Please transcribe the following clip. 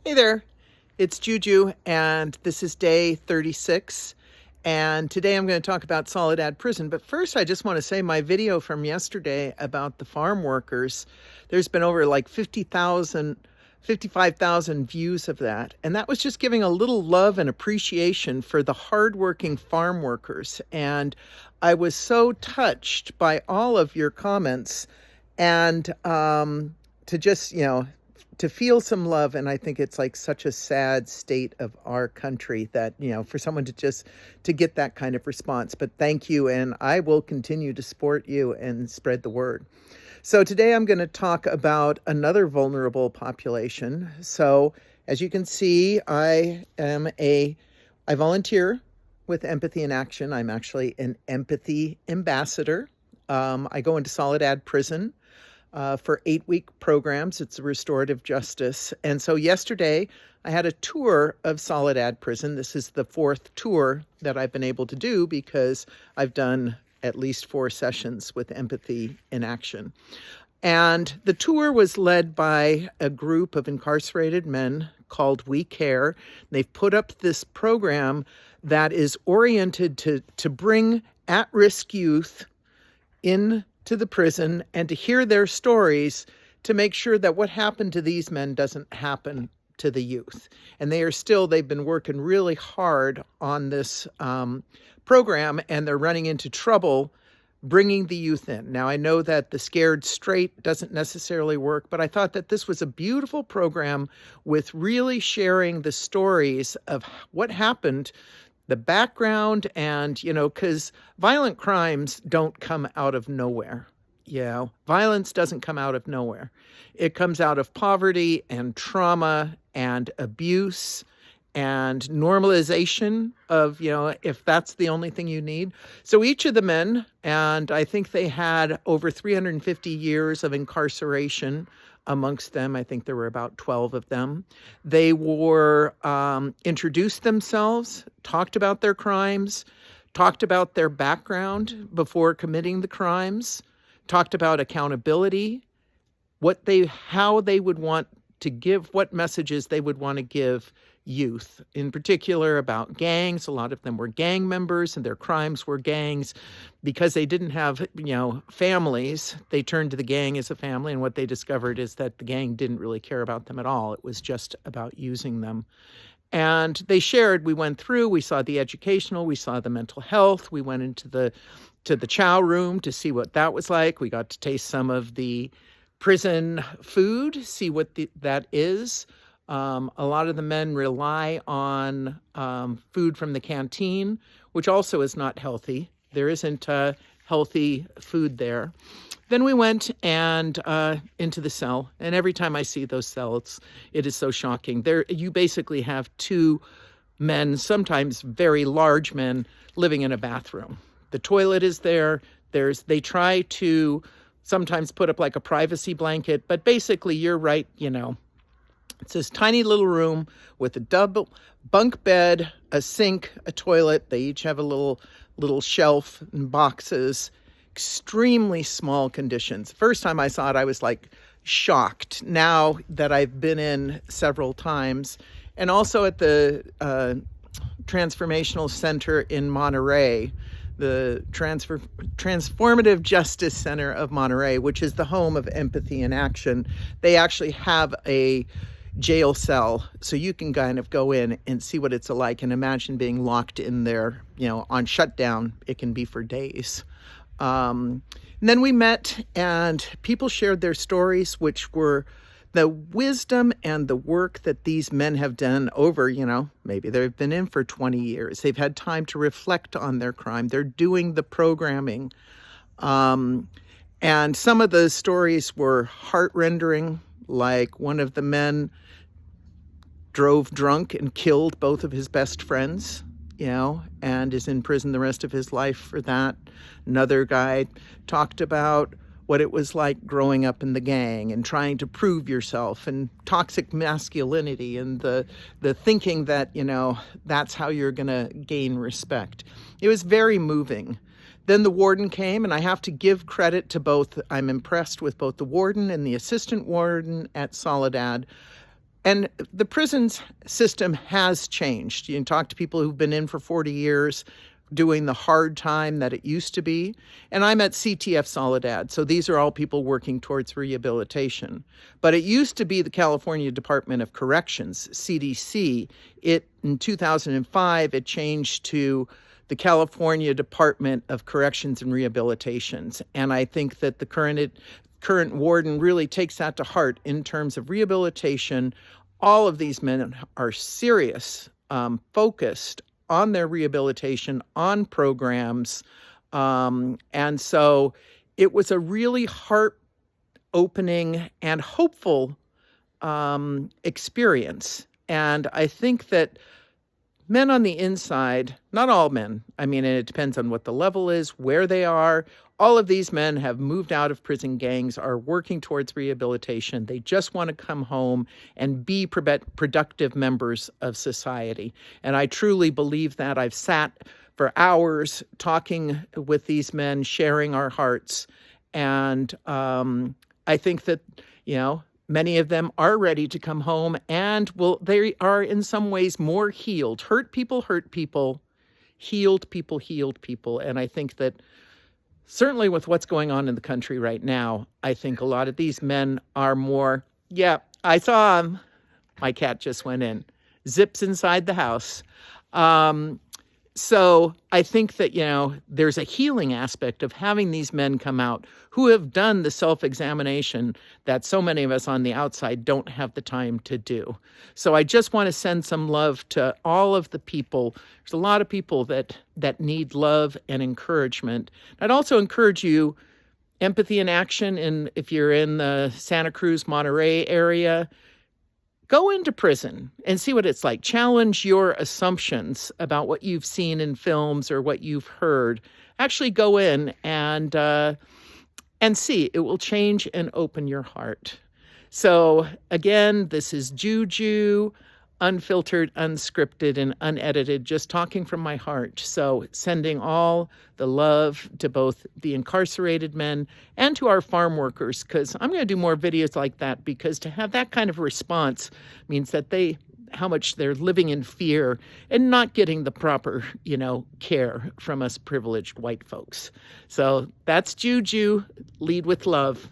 Hey there, it's Juju, and this is day 36. And today I'm going to talk about Soledad Prison. But first, I just want to say my video from yesterday about the farm workers, there's been over like 55,000 views of that. And that was just giving a little love and appreciation for the hardworking farm workers. And I was so touched by all of your comments and to just, to feel some love. And I think it's like such a sad state of our country that, for someone to get that kind of response. But thank you. And I will continue to support you and spread the word. So today I'm going to talk about another vulnerable population. So as you can see, I volunteer with Empathy in Action. I'm actually an empathy ambassador. I go into Soledad Prison for 8-week programs. It's a restorative justice. And so yesterday I had a tour of Soledad Prison. This is the 4th tour that I've been able to do because I've done at least 4 sessions with Empathy in Action. And the tour was led by a group of incarcerated men called We Care. They've put up this program that is oriented to bring at-risk youth in to the prison and to hear their stories to make sure that what happened to these men doesn't happen to the youth. And they've been working really hard on this program, and they're running into trouble bringing the youth in. Now, I know that the scared straight doesn't necessarily work, but I thought that this was a beautiful program with really sharing the stories of what happened, the background, and, because violent crimes don't come out of nowhere. Violence doesn't come out of nowhere. It comes out of poverty and trauma and abuse and normalization of, if that's the only thing you need. So each of the men, and I think they had over 350 years of incarceration amongst them. I think there were about 12 of them. They were introduced themselves, talked about their crimes, talked about their background before committing the crimes, talked about accountability, how they would want to give, what messages they would want to give youth, in particular about gangs. A lot of them were gang members and their crimes were gangs. Because they didn't have, families, they turned to the gang as a family, and what they discovered is that the gang didn't really care about them at all. It was just about using them. And they shared, we went through, we saw the educational, we saw the mental health, we went into the chow room to see what that was like. We got to taste some of the prison food, see what that is. A lot of the men rely on food from the canteen, which also is not healthy. There isn't healthy food there. Then we went and into the cell, and every time I see those cells, it is so shocking. You basically have 2 men, sometimes very large men, living in a bathroom. The toilet is there. They try to sometimes put up like a privacy blanket, but basically you're right, It's this tiny little room with a double bunk bed, a sink, a toilet. They each have a little shelf and boxes. Extremely small conditions. First time I saw it, I was like shocked. Now that I've been in several times, and also at the Transformational Center in Monterey, the Transformative Justice Center of Monterey, which is the home of Empathy in Action, they actually have a jail cell, so you can kind of go in and see what it's like and imagine being locked in there, on shutdown. It can be for days. And then we met and people shared their stories, which were the wisdom and the work that these men have done over, maybe they've been in for 20 years. They've had time to reflect on their crime. They're doing the programming. And some of the stories were heart-rending, like one of the men drove drunk and killed both of his best friends, and is in prison the rest of his life for that. Another guy talked about what it was like growing up in the gang and trying to prove yourself, and toxic masculinity, and the thinking that, that's how you're going to gain respect. It was very moving. Then the warden came, and I have to give credit to both. I'm impressed with both the warden and the assistant warden at Soledad. And the prisons system has changed. You can talk to people who've been in for 40 years doing the hard time that it used to be. And I'm at CTF Soledad, so these are all people working towards rehabilitation. But it used to be the California Department of Corrections, CDC. In 2005, it changed to the California Department of Corrections and Rehabilitations. And I think that the current warden really takes that to heart in terms of rehabilitation. All of these men are serious, focused on their rehabilitation, on programs. And so it was a really heart-opening and hopeful experience. And I think that men on the inside, not all men, I mean, and it depends on what the level is, where they are. All of these men have moved out of prison gangs, are working towards rehabilitation. They just want to come home and be productive members of society. And I truly believe that. I've sat for hours talking with these men, sharing our hearts. And I think that, many of them are ready to come home, and they are in some ways more healed. Hurt people, healed people. And I think that certainly with what's going on in the country right now, I think a lot of these men are more, I saw him. My cat just went in. Zips inside the house. So I think that, there's a healing aspect of having these men come out who have done the self-examination that so many of us on the outside don't have the time to do. So I just want to send some love to all of the people. There's a lot of people that need love and encouragement. I'd also encourage you, empathy in action, and if you're in the Santa Cruz, Monterey area, go into prison and see what it's like. Challenge your assumptions about what you've seen in films or what you've heard. Actually go in and see. It will change and open your heart. So again, this is Juju, unfiltered, unscripted, and unedited, just talking from my heart. So sending all the love to both the incarcerated men and to our farm workers, because I'm going to do more videos like that, because to have that kind of response means that how much they're living in fear and not getting the proper, care from us privileged white folks. So that's Juju. Lead with love.